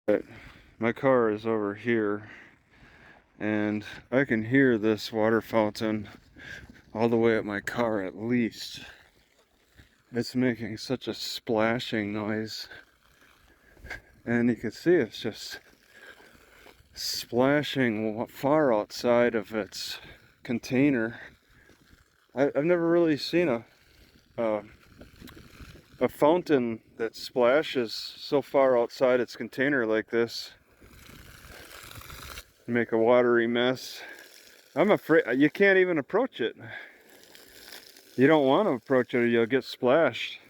But my car is over here, and I can hear this water fountain all the way up my car at least. It's making such a splashing noise, and you can see it's just splashing far outside of its container. I've never really seen a a fountain that splashes so far outside its container like this. Make a watery mess. I'm afraid you can't even approach it. You don't want to approach it or you'll get splashed.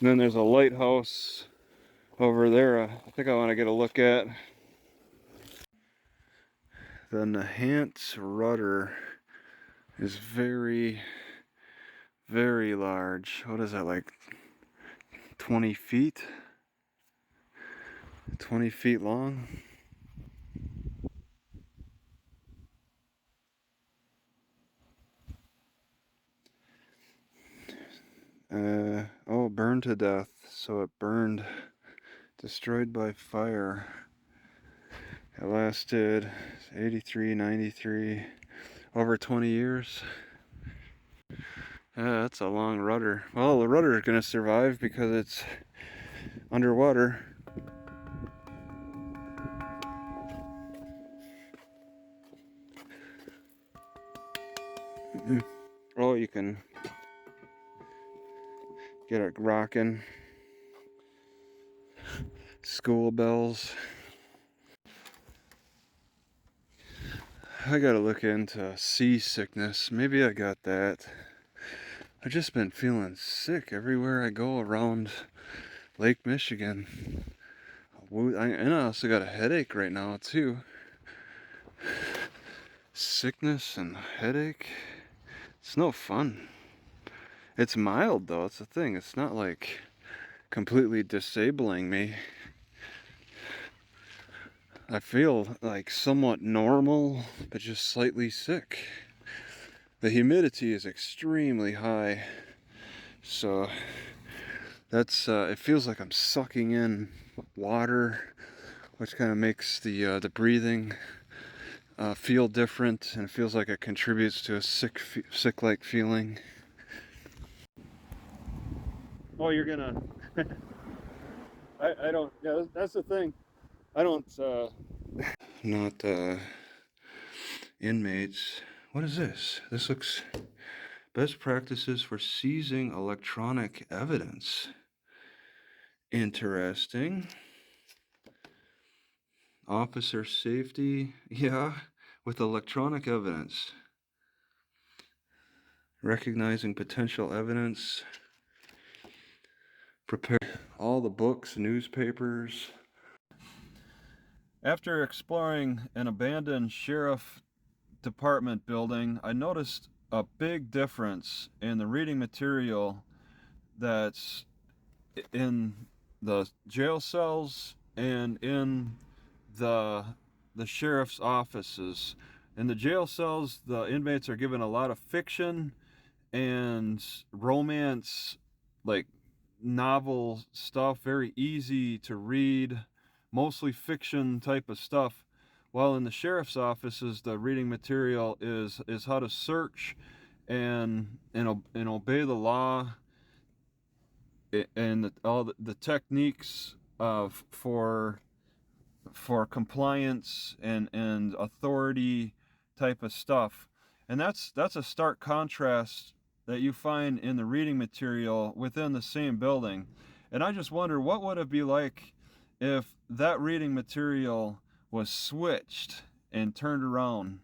And then there's a lighthouse over there. I think I want to get a look at. The Nahant rudder is very, very large. What is that, like 20 feet? 20 feet long? Oh, burned to death. So it burned, destroyed by fire. It lasted 83, 93, over 20 years. Yeah, that's a long rudder. Well, the rudder is going to survive because it's underwater. Oh, you can get it rocking. School bells. I gotta look into seasickness. Maybe I got that. I've just been feeling sick everywhere I go around Lake Michigan. And I also got a headache right now too. Sickness and headache. It's no fun. It's mild though, it's the thing. It's not like completely disabling me. I feel like somewhat normal, but just slightly sick. The humidity is extremely high, so that's it feels like I'm sucking in water, which kind of makes the breathing feel different, and it feels like it contributes to a sick-like feeling. Oh, you're gonna? I don't. Yeah, that's the thing. I don't. Not inmates. What is this? This looks best practices for seizing electronic evidence. Interesting. Officer safety. Yeah, with electronic evidence. Recognizing potential evidence. Prepare all the books, newspapers. After exploring an abandoned sheriff department building, I noticed a big difference in the reading material that's in the jail cells and in the sheriff's offices. In the jail cells, the inmates are given a lot of fiction and romance, like novel stuff, very easy to read, mostly fiction type of stuff. While in the sheriff's offices, the reading material is how to search and obey the law, and all the techniques of for compliance and authority type of stuff. And that's a stark contrast that you find in the reading material within the same building. And I just wonder what would it be like if that reading material was switched and turned around.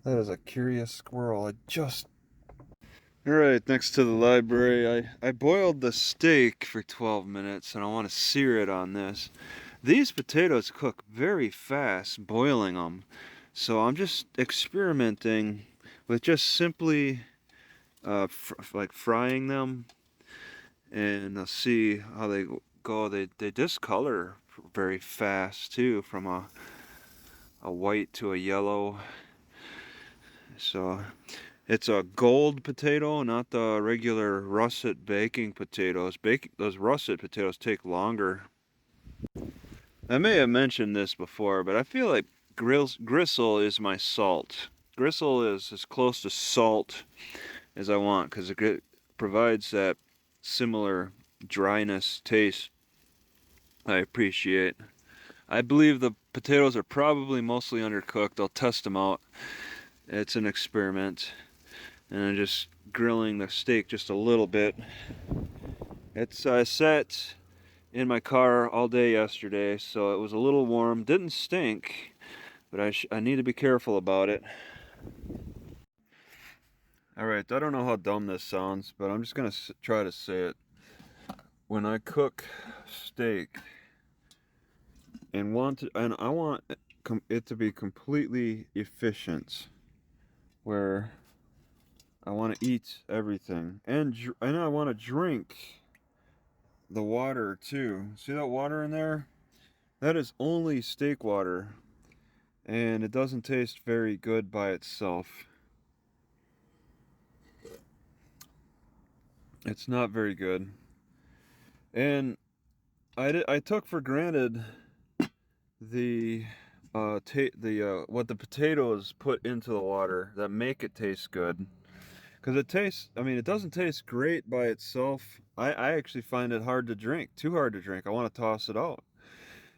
That is a curious squirrel. Alright, next to the library, I boiled the steak for 12 minutes and I want to sear it on this. These potatoes cook very fast, boiling them. So I'm just experimenting with just simply like frying them, and I'll see how they go. They discolor very fast too, from a white to a yellow. So It's a gold potato, not the regular russet baking potatoes. Those russet potatoes take longer. I may have mentioned this before, but I feel like gristle is my salt. Gristle is as close to salt as I want because it provides that similar dryness taste I appreciate. I believe the potatoes are probably mostly undercooked. I'll test them out. It's an experiment. And I'm just grilling the steak just a little bit. I sat in my car all day yesterday, so it was a little warm. Didn't stink, but I need to be careful about it. Alright, I don't know how dumb this sounds, but I'm just gonna try to say it. When I cook steak and I want it to be completely efficient, where I want to eat everything, and I want to drink the water too. See that water in there? That is only steak water, and it doesn't taste very good by itself. It's not very good. And I took for granted the what the potatoes put into the water that make it taste good. Because it doesn't taste great by itself. I actually find it hard to drink, too hard to drink. I want to toss it out.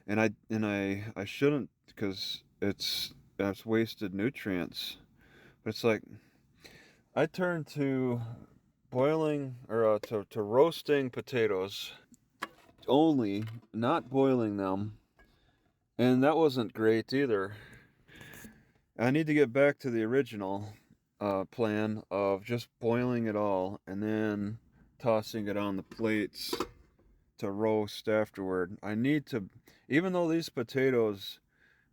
And I shouldn't, because that's wasted nutrients. But it's like, I turned to boiling, or to roasting potatoes only, not boiling them. And that wasn't great either. I need to get back to the original plan of just boiling it all and then tossing it on the plates to roast afterward. Even though these potatoes,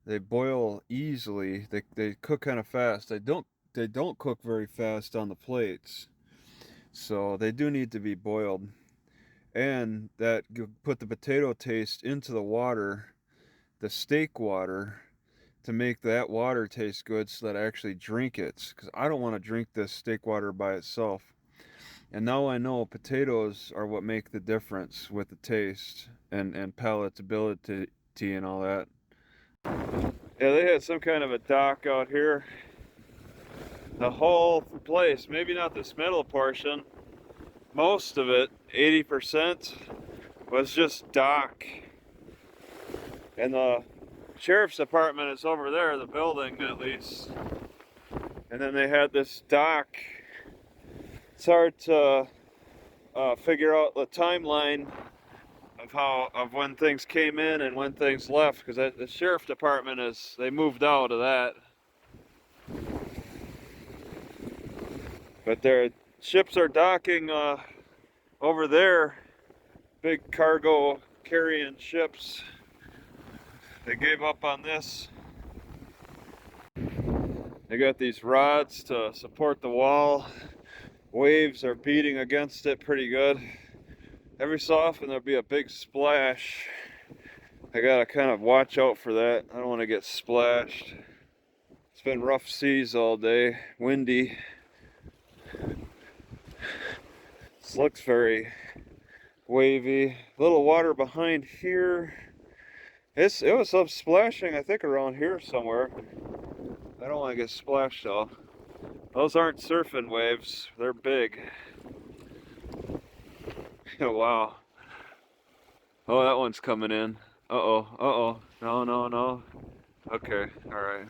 they boil easily, they cook kind of fast. They don't cook very fast on the plates, so they do need to be boiled. And that you put the potato taste into the water, the steak water, to make that water taste good so that I actually drink it, because I don't want to drink this steak water by itself. And now I know potatoes are what make the difference with the taste and palatability and all that. Yeah, they had some kind of a dock out here. The whole place, maybe not this middle portion, most of it, 80%, was just dock. And the sheriff's department is over there, the building at least. And then they had this dock. It's hard to figure out the timeline of when things came in and when things left, because the sheriff department they moved out of that. But their ships are docking over there, big cargo carrying ships. They gave up on this. They got these rods to support the wall. Waves are beating against it pretty good. Every so often there'll be a big splash. I gotta kind of watch out for that. I don't want to get splashed. It's been rough seas all day, windy. This looks very wavy. A little water behind here. It was up splashing, I think, around here somewhere. I don't want to get splashed though. Those aren't surfing waves. They're big. Oh, wow. Oh, that one's coming in. Uh-oh, uh-oh. No, no, no. Okay, all right.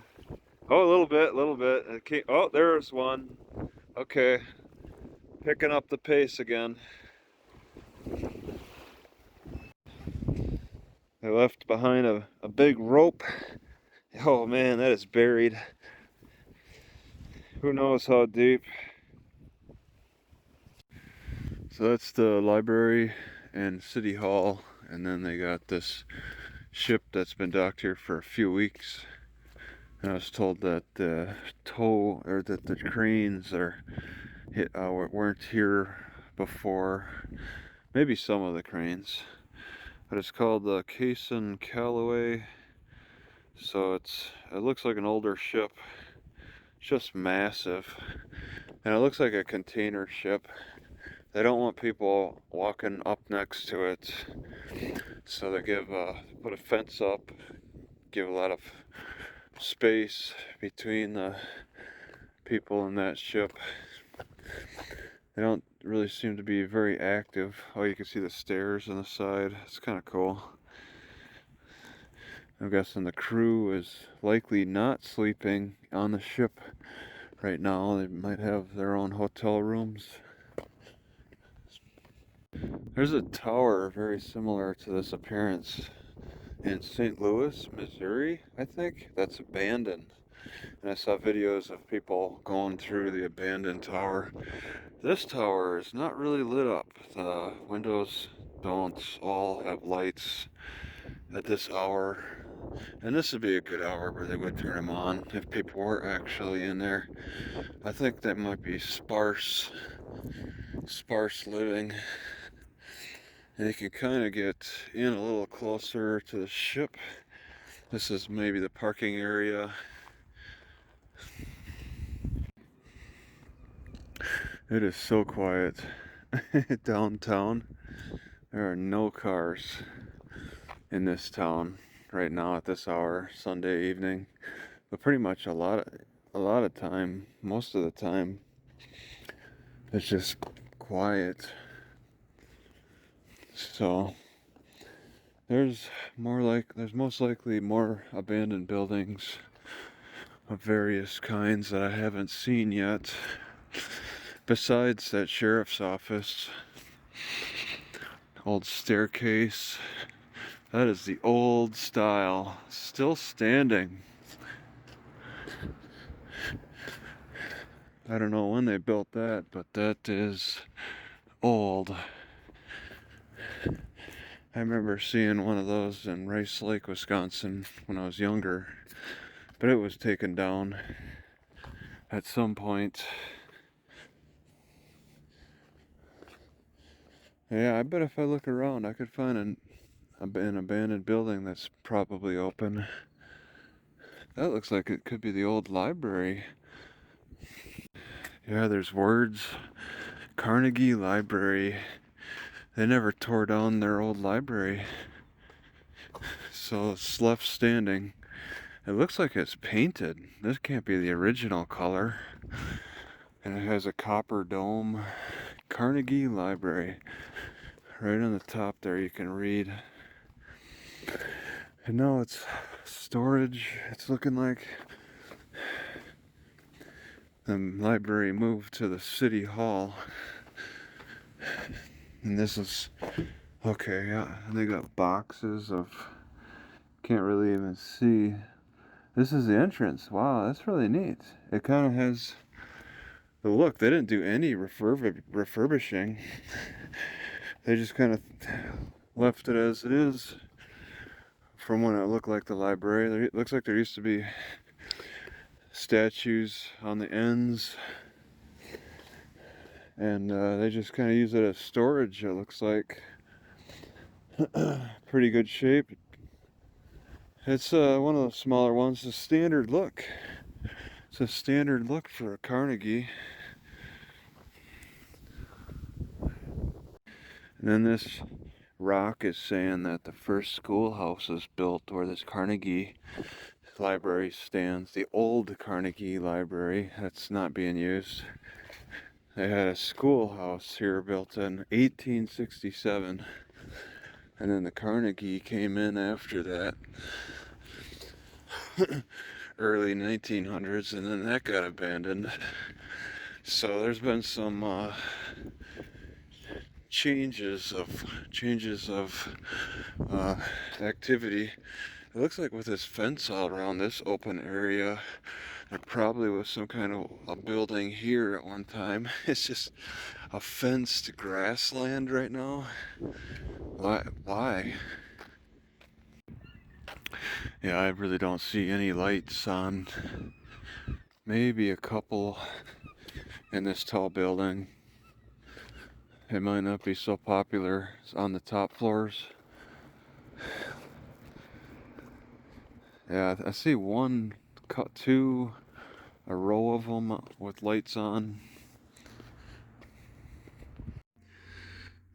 Oh, a little bit. Oh, there's one. Okay. Picking up the pace again. I left behind a big rope. Oh man, that is buried. Who knows how deep. So that's the library and city hall, and then they got this ship that's been docked here for a few weeks. And I was told that the cranes weren't here before. Maybe some of the cranes, but it's called the KAS Callaway. So it looks like an older ship. just massive. And it looks like a container ship. They don't want people walking up next to it, so they put a fence up, give a lot of space between the people in that ship. They don't really seem to be very active. Oh, you can see the stairs on the side. It's kind of cool. I'm guessing the crew is likely not sleeping on the ship right now. They might have their own hotel rooms. There's a tower very similar to this appearance in St. Louis, Missouri, I think. That's abandoned. And I saw videos of people going through the abandoned tower. This tower is not really lit up. The windows don't all have lights at this hour. And this would be a good hour where they would turn them on if people were actually in there. I think that might be sparse living. And you can kind of get in a little closer to the ship. This is maybe the parking area. It is so quiet downtown. There are no cars in this town right now at this hour, Sunday evening. But pretty much a lot of time, most of the time, it's just quiet. So there's most likely more abandoned buildings of various kinds that I haven't seen yet. Besides that sheriff's office, old staircase, that is the old style, still standing. I don't know when they built that, but that is old. I remember seeing one of those in Rice Lake, Wisconsin when I was younger, but it was taken down at some point. Yeah, I bet if I look around I could find an abandoned building that's probably open. That looks like it could be the old library. Yeah, there's words. Carnegie Library. They never tore down their old library, so it's left standing. It looks like it's painted. This can't be the original color. And it has a copper dome. Carnegie Library. Right on the top there you can read. And now it's storage. It's looking like the library moved to the city hall. And this is okay, yeah. They got boxes of, can't really even see. This is the entrance. Wow, that's really neat. It kind of has the look. They didn't do any refurbishing. They just kind of left it as it is from when it looked like the library. It looks like there used to be statues on the ends, and they just kind of use it as storage. It looks like pretty good shape. It's one of the smaller ones. The standard look. It's a standard look for a Carnegie. And then this rock is saying that the first schoolhouse was built where this Carnegie Library stands. The old Carnegie Library that's not being used. They had a schoolhouse here built in 1867. And then the Carnegie came in after that. Early 1900s, and then that got abandoned. So there's been some changes of activity. It looks like with this fence all around this open area, there probably was some kind of a building here at one time. It's just a fenced grassland right now. Why? Yeah, I really don't see any lights on. Maybe a couple in this tall building. It might not be so popular on the top floors. Yeah, I see two a row of them with lights on.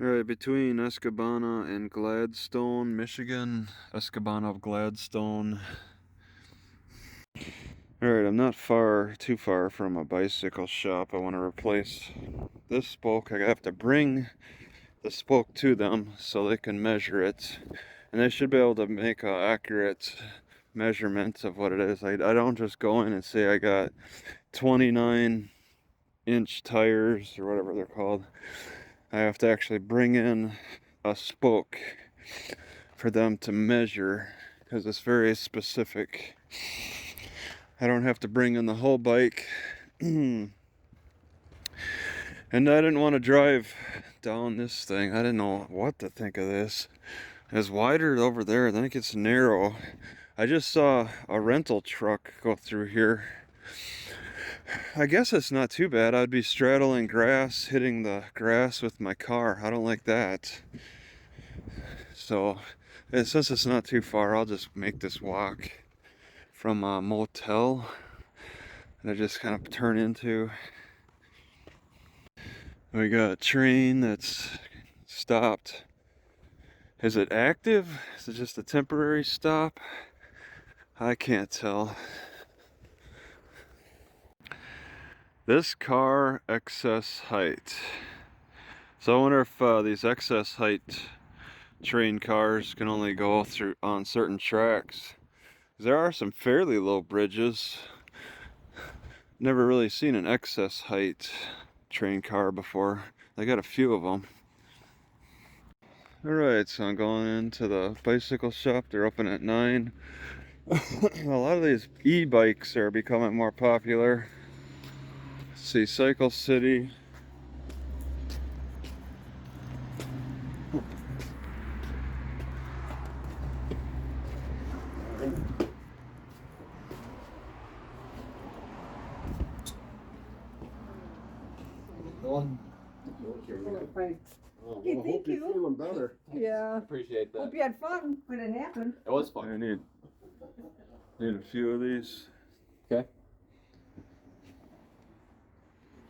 Alright, between Escanaba and Gladstone, Michigan. Escanaba of Gladstone. Alright, I'm not too far from a bicycle shop. I want to replace this spoke. I have to bring the spoke to them so they can measure it. And they should be able to make an accurate measurement of what it is. I don't just go in and say I got 29-inch tires or whatever they're called. I have to actually bring in a spoke for them to measure because it's very specific. I don't have to bring in the whole bike. And I didn't want to drive down this thing. I didn't know what to think of this. It's wider over there, then it gets narrow. I just saw a rental truck go through here. I guess it's not too bad. I'd be straddling grass, hitting the grass with my car. I don't like that. So, since it's not too far, I'll just make this walk from a motel that I just kind of turn into. We got a train that's stopped. Is it active? Is it just a temporary stop? I can't tell. This car excess height. So I wonder if these excess height train cars can only go through on certain tracks. There are some fairly low bridges. Never really seen an excess height train car before. They got a few of them. Alright, so I'm going into the bicycle shop. They're open at 9. A lot of these e-bikes are becoming more popular. Let's see, Cycle City. Fine. Oh, Okay, well, I thank hope you're you. feeling better. Yeah. Appreciate that. Hope you had fun when it happened. It was fun. I need a few of these. Okay.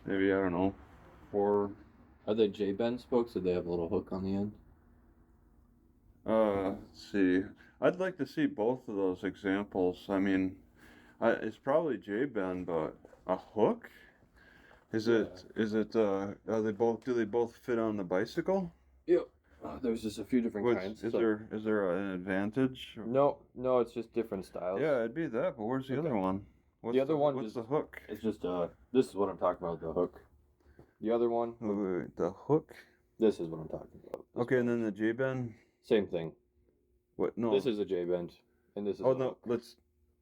Maybe, I don't know, 4. Are they J-bend spokes or do they have a little hook on the end? Let's see. I'd like to see both of those examples. I mean, it's probably J-bend, but a hook? Is it, are they both, do they both fit on the bicycle? Yep. There's just a few different kinds. Is there an advantage? No, it's just different styles. Yeah, it'd be that, but where's the other one? The other one What's is the hook? It's just this is what I'm talking about, the hook. The other one, Wait, the hook? this is what I'm talking about. Okay, and then the J-bend? Same thing. What? No. This is a J-bend, and this is Oh, a no, hook.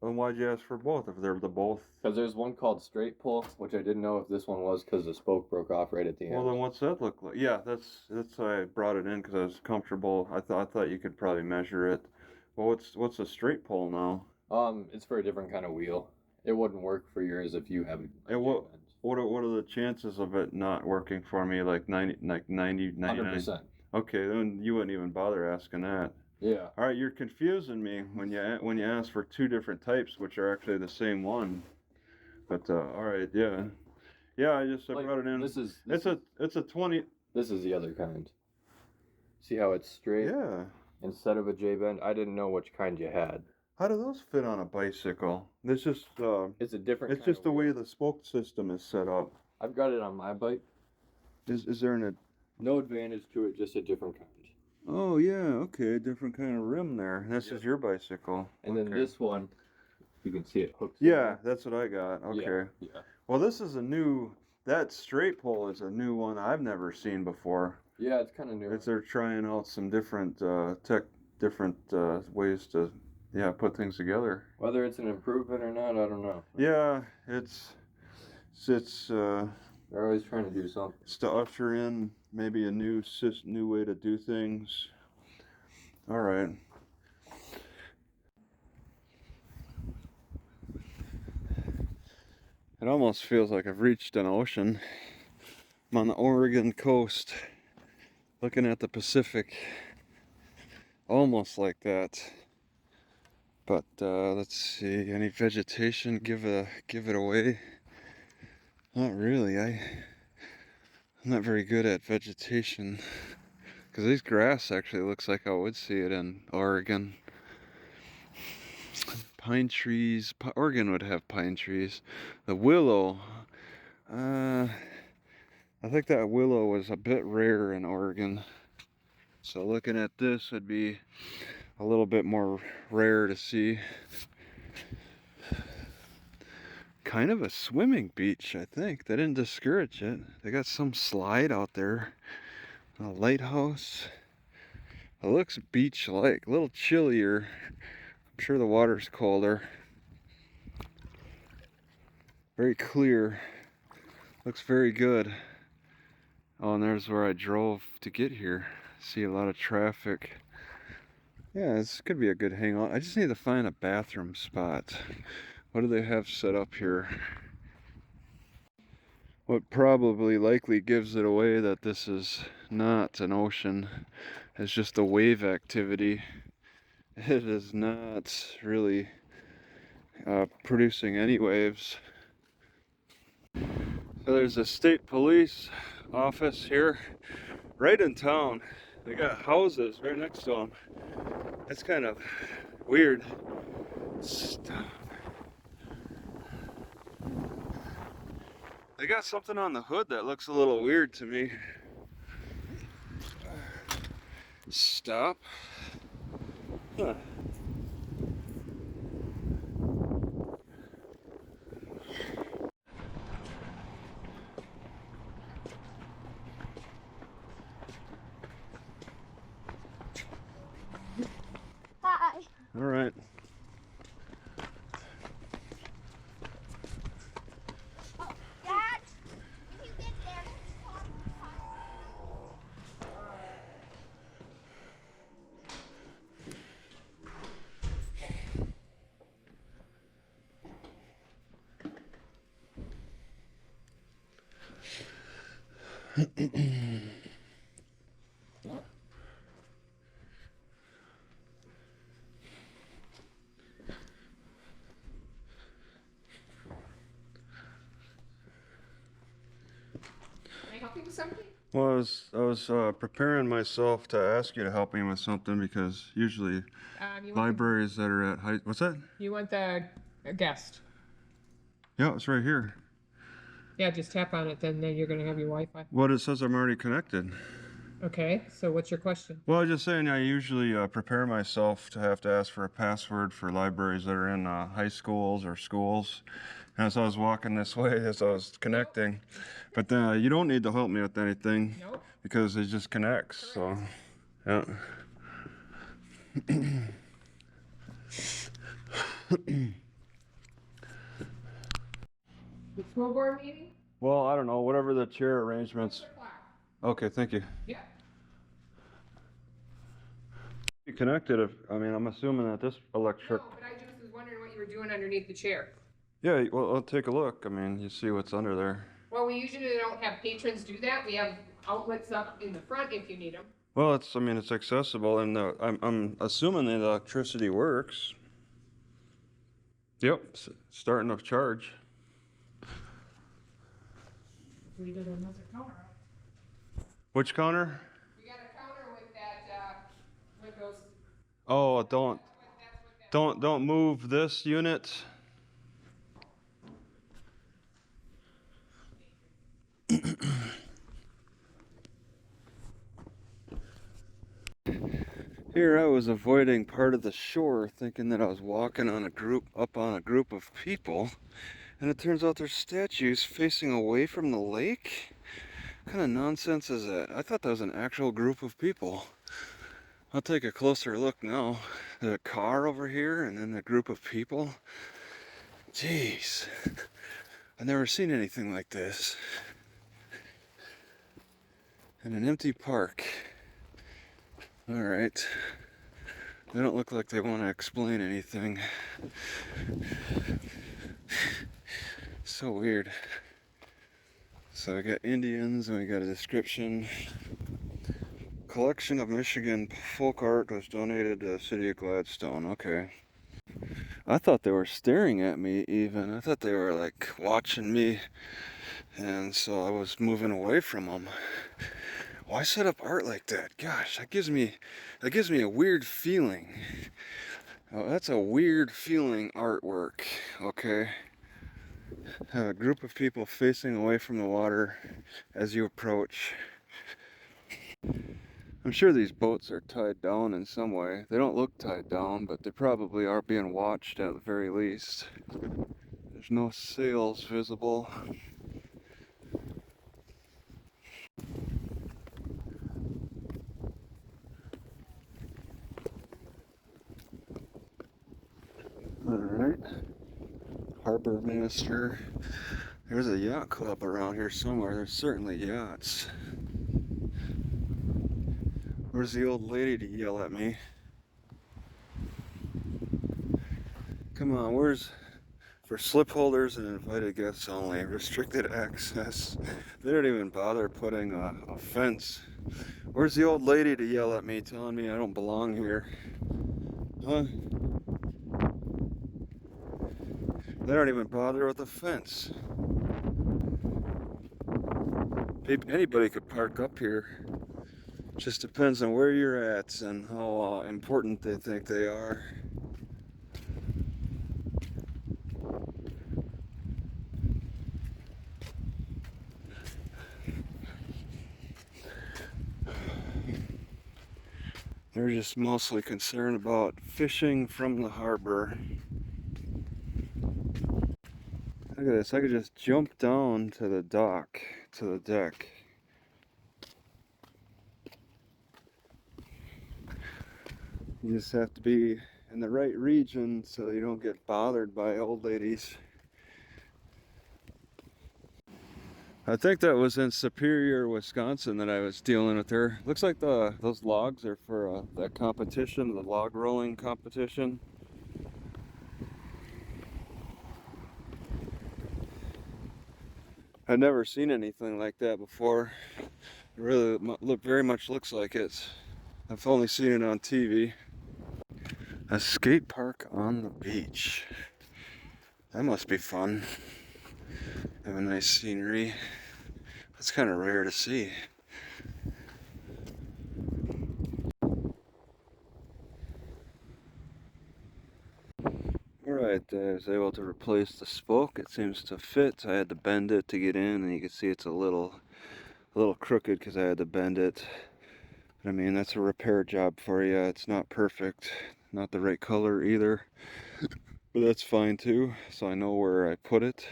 then why'd you ask for both if they're the both? Because there's one called straight pull, which I didn't know if this one was because the spoke broke off right at the end. Well, then what's that look like? Yeah, that's why I brought it in because I was comfortable. I thought you could probably measure it. Well, what's a straight pull now? It's for a different kind of wheel. It wouldn't work for yours if you have a J-bend. What are the chances of it not working for me? Like 90, 99? 100%. Okay, then you wouldn't even bother asking that. Yeah. All right, you're confusing me when you ask for 2 different types, which are actually the same one. But all right, yeah. I brought it in. It's a 20. This is the other kind. See how it's straight? Yeah. Instead of a J-bend, I didn't know which kind you had. How do those fit on a bicycle? It's just It's a different. it's just the way the spoke system is set up. I've got it on my bike. Is there No advantage to it, just a different kind. Oh yeah, okay, different kind of rim there. This is your bicycle. And then this one, you can see it hooks. Yeah, that's what I got. Okay. Yeah. Well, this is that straight pull is a new one I've never seen before. Yeah, it's kind of new. They're trying out some different ways to put things together. Whether it's an improvement or not, I don't know. Yeah, it's They're always trying to do something. It's to usher in maybe a new way to do things. All right. It almost feels like I've reached an ocean. I'm on the Oregon coast, looking at the Pacific. Almost like that. But let's see, any vegetation give it away? Not really. I'm not very good at vegetation, because these grass actually looks like I would see it in Oregon. Pine trees. Oregon would have pine trees. The willow. I think that willow was a bit rare in Oregon. So looking at this would be a little bit more rare to see. Kind of a swimming beach, I think. They didn't discourage it. They got some slide out there. A lighthouse. It looks beach-like, a little chillier. I'm sure the water's colder. Very clear. Looks very good. Oh, and there's where I drove to get here. See a lot of traffic. Yeah, this could be a good hangout. I just need to find a bathroom spot. What do they have set up here? What probably likely gives it away that this is not an ocean. It's just a wave activity. It is not really producing any waves. So there's a state police office here, right in town. They got houses right next to them. That's kind of weird. Stop. They got something on the hood that looks a little weird to me. Stop. Huh. Hi. All right. Dad, when you get there, Can I help you with something? Well, I was preparing myself to ask you to help me with something, because usually You want libraries that are at high. What's that? you want the guest? Yeah, it's right here. Yeah, just tap on it. Then you're gonna have your Wi-Fi. Well, it says I'm already connected. Okay. So what's your question? Well, I was just saying, I usually prepare myself to have to ask for a password for libraries that are in high schools or schools. And as I was walking this way, as I was connecting, but you don't need to help me with anything, Nope. because it just connects. So, yeah. The school board meeting? Well, I don't know, whatever the chair arrangements. 6 o'clock. Okay, thank you. Yeah. Be connected. I'm assuming that this electric. No, but I just was wondering what you were doing underneath the chair. Yeah, well, I'll take a look. You see what's under there. Well, we usually don't have patrons do that. We have outlets up in the front if you need them. Well, it's accessible, and I'm assuming the electricity works. Yep, starting to charge. We did another counter. Which counter? We got a counter with that Windows. Oh, That's what don't move this unit. Here I was avoiding part of the shore, thinking that I was walking on up on a group of people, and it turns out there's statues facing away from the lake. What kind of nonsense is that? I thought that was an actual group of people. I'll take a closer look now. There's a car over here, and then a group of people. Jeez, I've never seen anything like this. In an empty park. Alright. They don't look like they want to explain anything. So weird. So we got Indians, and we got a description. Collection of Michigan folk art was donated to the city of Gladstone. Okay. I thought they were staring at me even. I thought they were like watching me, and so I was moving away from them. Why set up art like that? Gosh, that gives me a weird feeling. Oh, that's a weird feeling artwork, okay? Have a group of people facing away from the water as you approach. I'm sure these boats are tied down in some way. They don't look tied down, but they probably are being watched at the very least. There's no sails visible. Alright. Harbor Minister. There's a yacht club around here somewhere. There's certainly yachts. Where's the old lady to yell at me? Come on, where's... For slip holders and invited guests only. Restricted access. They don't even bother putting a fence. Where's the old lady to yell at me, telling me I don't belong here? Huh? They don't even bother with a fence. Anybody could park up here. Just depends on where you're at and how important they think they are. They're just mostly concerned about fishing from the harbor. Look at this, I could just jump down to the dock, to the deck. You just have to be in the right region so you don't get bothered by old ladies. I think that was in Superior, Wisconsin that I was dealing with there. Looks like those logs are for that competition, the log rolling competition. I've never seen anything like that before. It really very much looks like it. I've only seen it on TV. A skate park on the beach. That must be fun. Have a nice scenery. That's kind of rare to see. Alright, I was able to replace the spoke. It seems to fit. I had to bend it to get in, and you can see it's a little crooked because I had to bend it. But I mean, that's a repair job for you. It's not perfect, not the right color either, but that's fine too. So I know where I put it.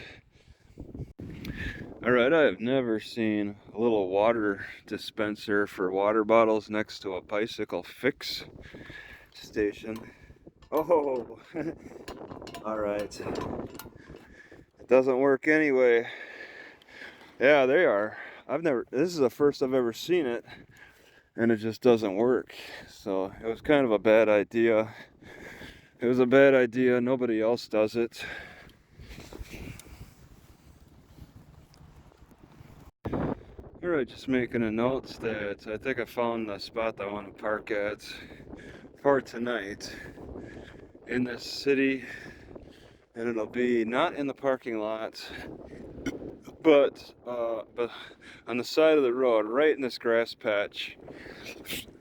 Alright, I have never seen a little water dispenser for water bottles next to a bicycle fix station. Oh, alright. It doesn't work anyway. Yeah, they are. This is the first I've ever seen it, and it just doesn't work. So it was kind of a bad idea. It was a bad idea. Nobody else does it. Alright, just making a note that I think I found the spot that I want to park at for tonight in this city, and it'll be not in the parking lot, but on the side of the road, right in this grass patch,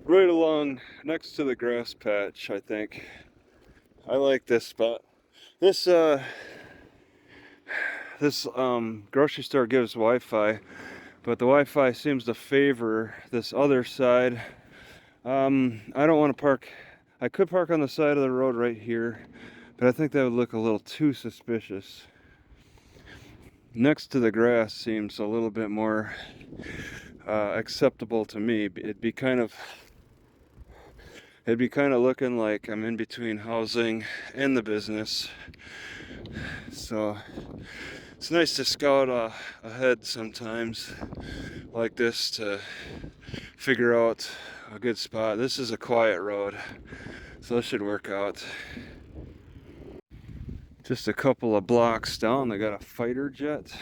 right along next to the grass patch. I think I like this spot. This grocery store gives Wi-Fi, but the Wi-Fi seems to favor this other side. I don't want to park. I could park on the side of the road right here, but I think that would look a little too suspicious. Next to the grass seems a little bit more acceptable to me. It'd be kind of looking like I'm in between housing and the business. So it's nice to scout ahead sometimes like this to figure out a good spot. This is a quiet road, so this should work out. Just a couple of blocks down, they got a fighter jet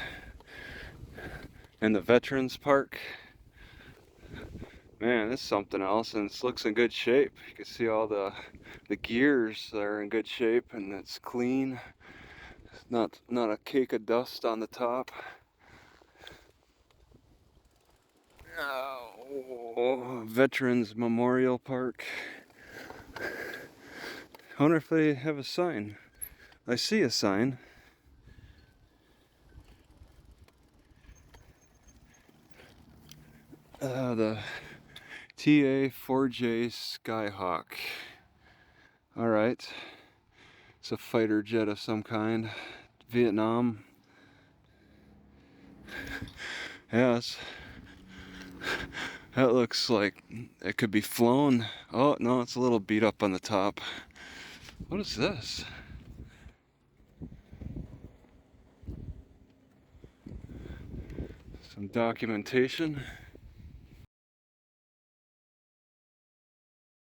in the Veterans Park. Man, this is something else, and this looks in good shape. You can see all the gears are in good shape, and it's clean. Not a cake of dust on the top. Oh, Veterans Memorial Park. I wonder if they have a sign. I see a sign. The TA-4J Skyhawk. Alright. It's a fighter jet of some kind. Vietnam. Yes. That looks like it could be flown. Oh, no, it's a little beat up on the top. What is this? Some documentation.